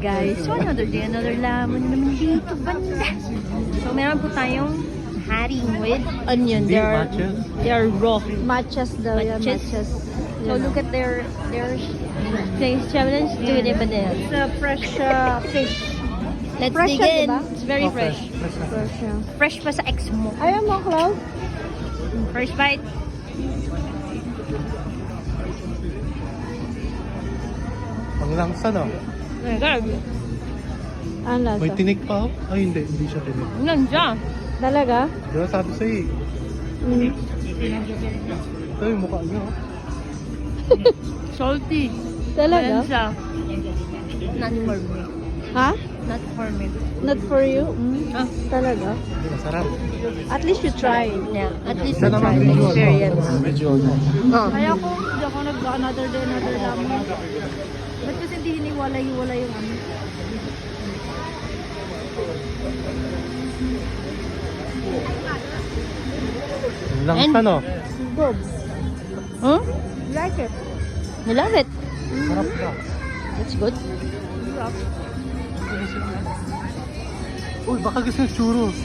guys. So, another day, another lamon naman dito, banda. So, meron po tayong haring with onion. Hindi, matches. They are raw. Matches daw yan, Matches. matches. So, look at their challenge to the banana. It's a fresh fish. Let's Fresh dig yan, in. diba? It's very Oh, fresh. Fresh na. Fresh yan. Fresh pa sa ex mo. Ayaw mo, Cloud? First bite. Ang langsa no? Oh my God. Ang lasa. May tinik pa oh. Ay hindi siya tinik. Ano siya? Talaga? Di ba sabi sa'yo eh. Ito yung mukha niyo. oh. Salty. Talaga? Ayan siya. Not for me. Ha? Not for me. Not for you? Ah. Talaga? Masarap. At least you try. Yeah, at least Isa we naman try medyo experience. Medyo Oh. Kaya ko, hindi ako nag-another day, another lamon. Ba't kasi hindi hiniwalay-hiwalay yung ano? Ang langsa no? Good. Huh? You like it? You love it. Sarap ka. That's good. Uy, baka gusto yung churros.